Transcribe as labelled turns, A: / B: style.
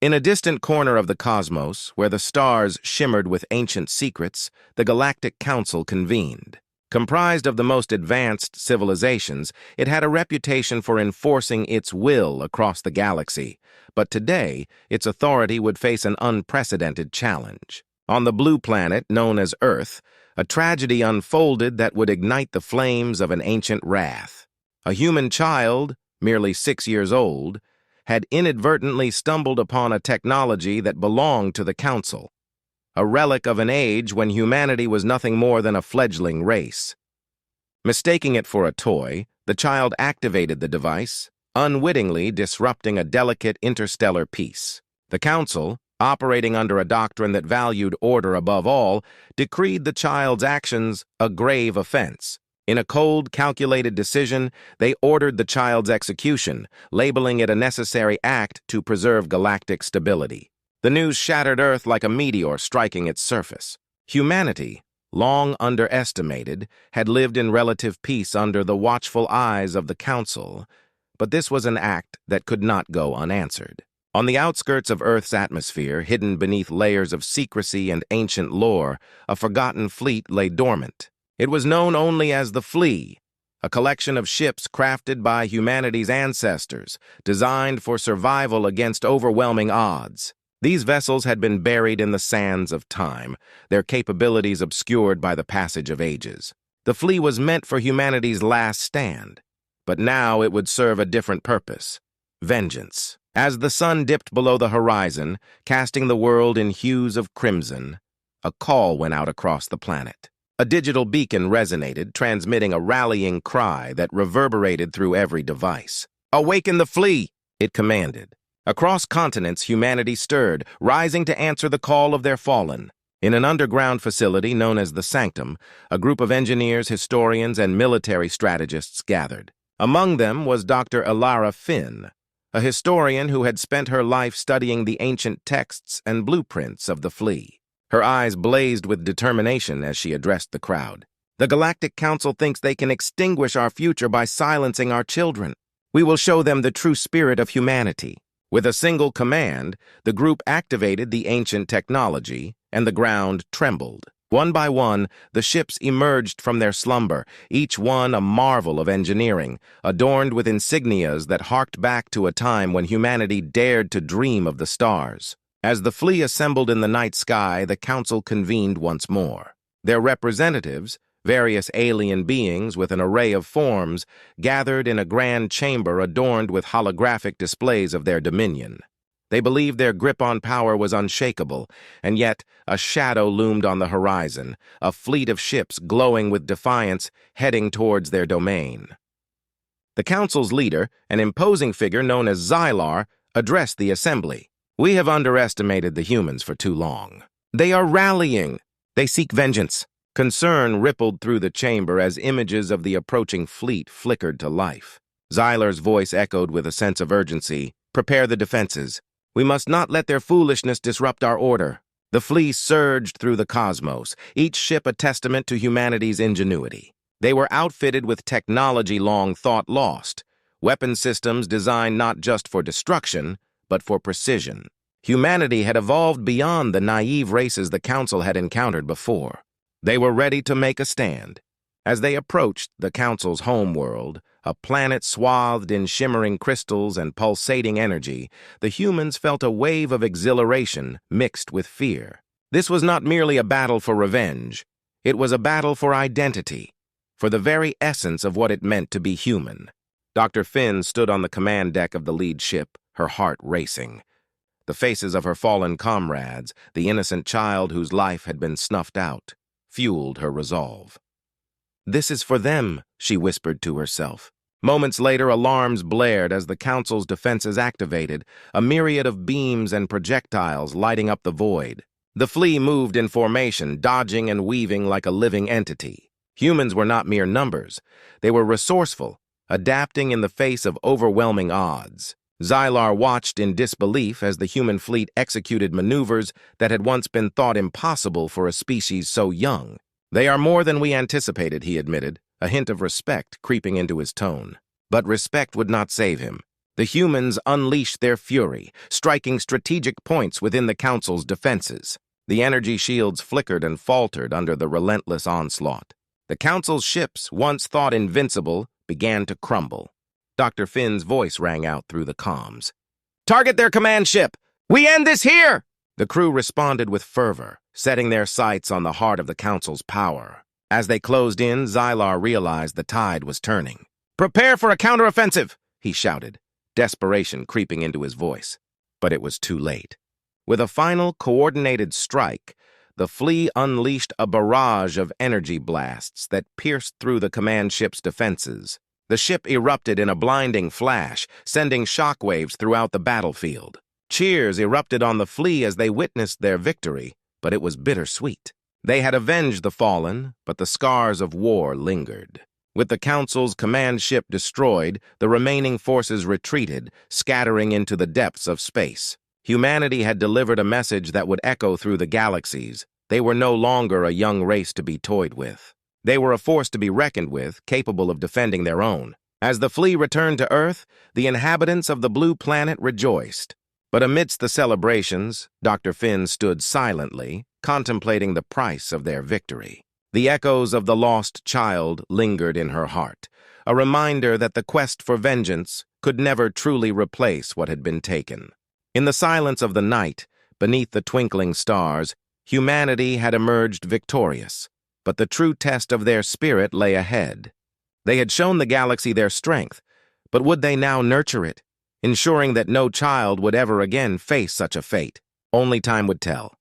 A: In a distant corner of the cosmos, where the stars shimmered with ancient secrets, the Galactic Council convened. Comprised of the most advanced civilizations, it had a reputation for enforcing its will across the galaxy, but today its authority would face an unprecedented challenge. On the blue planet known as Earth, a tragedy unfolded that would ignite the flames of an ancient wrath. A human child, merely 6 years old, had inadvertently stumbled upon a technology that belonged to the Council, a relic of an age when humanity was nothing more than a fledgling race. Mistaking it for a toy, the child activated the device, unwittingly disrupting a delicate interstellar peace. The Council, operating under a doctrine that valued order above all, decreed the child's actions a grave offense. In a cold, calculated decision, they ordered the child's execution, labeling it a necessary act to preserve galactic stability. The news shattered Earth like a meteor striking its surface. Humanity, long underestimated, had lived in relative peace under the watchful eyes of the Council, but this was an act that could not go unanswered. On the outskirts of Earth's atmosphere, hidden beneath layers of secrecy and ancient lore, a forgotten fleet lay dormant. It was known only as the Flea, a collection of ships crafted by humanity's ancestors, designed for survival against overwhelming odds. These vessels had been buried in the sands of time, their capabilities obscured by the passage of ages. The Flea was meant for humanity's last stand, but now it would serve a different purpose: vengeance. As the sun dipped below the horizon, casting the world in hues of crimson, a call went out across the planet. A digital beacon resonated, transmitting a rallying cry that reverberated through every device. "Awaken the Flea!" it commanded. Across continents, humanity stirred, rising to answer the call of their fallen. In an underground facility known as the Sanctum, a group of engineers, historians, and military strategists gathered. Among them was Dr. Elara Finn, a historian who had spent her life studying the ancient texts and blueprints of the Flea. Her eyes blazed with determination as she addressed the crowd. "The Galactic Council thinks they can extinguish our future by silencing our children. We will show them the true spirit of humanity." With a single command, the group activated the ancient technology, and the ground trembled. One by one, the ships emerged from their slumber, each one a marvel of engineering, adorned with insignias that harked back to a time when humanity dared to dream of the stars. As the Flea assembled in the night sky, the Council convened once more. Their representatives, various alien beings with an array of forms, gathered in a grand chamber adorned with holographic displays of their dominion. They believed their grip on power was unshakable, and yet a shadow loomed on the horizon, a fleet of ships glowing with defiance heading towards their domain. The Council's leader, an imposing figure known as Xylar, addressed the assembly. "We have underestimated the humans for too long. They are rallying. They seek vengeance." Concern rippled through the chamber as images of the approaching fleet flickered to life. Xylar's voice echoed with a sense of urgency. "Prepare the defenses. We must not let their foolishness disrupt our order." The Flea surged through the cosmos, each ship a testament to humanity's ingenuity. They were outfitted with technology long thought lost, weapon systems designed not just for destruction, but for precision. Humanity had evolved beyond the naive races the Council had encountered before. They were ready to make a stand. As they approached the Council's homeworld, a planet swathed in shimmering crystals and pulsating energy, the humans felt a wave of exhilaration mixed with fear. This was not merely a battle for revenge. It was a battle for identity, for the very essence of what it meant to be human. Dr. Finn stood on the command deck of the lead ship, her heart racing. The faces of her fallen comrades, the innocent child whose life had been snuffed out, fueled her resolve. "This is for them," she whispered to herself. Moments later, alarms blared as the Council's defenses activated, a myriad of beams and projectiles lighting up the void. The Flea moved in formation, dodging and weaving like a living entity. Humans were not mere numbers. They were resourceful, adapting in the face of overwhelming odds. Xylar watched in disbelief as the human fleet executed maneuvers that had once been thought impossible for a species so young. "They are more than we anticipated," he admitted, a hint of respect creeping into his tone. But respect would not save him. The humans unleashed their fury, striking strategic points within the Council's defenses. The energy shields flickered and faltered under the relentless onslaught. The Council's ships, once thought invincible, began to crumble. Dr. Finn's voice rang out through the comms. "Target their command ship! We end this here!" The crew responded with fervor, setting their sights on the heart of the Council's power. As they closed in, Xylar realized the tide was turning. "Prepare for a counteroffensive!" he shouted, desperation creeping into his voice. But it was too late. With a final coordinated strike, the Flea unleashed a barrage of energy blasts that pierced through the command ship's defenses. The ship erupted in a blinding flash, sending shockwaves throughout the battlefield. Cheers erupted on the Flea as they witnessed their victory, but it was bittersweet. They had avenged the fallen, but the scars of war lingered. With the Council's command ship destroyed, the remaining forces retreated, scattering into the depths of space. Humanity had delivered a message that would echo through the galaxies. They were no longer a young race to be toyed with. They were a force to be reckoned with, capable of defending their own. As the Flea returned to Earth, the inhabitants of the blue planet rejoiced. But amidst the celebrations, Dr. Finn stood silently, contemplating the price of their victory. The echoes of the lost child lingered in her heart, a reminder that the quest for vengeance could never truly replace what had been taken. In the silence of the night, beneath the twinkling stars, humanity had emerged victorious, but the true test of their spirit lay ahead. They had shown the galaxy their strength, but would they now nurture it, ensuring that no child would ever again face such a fate? Only time would tell.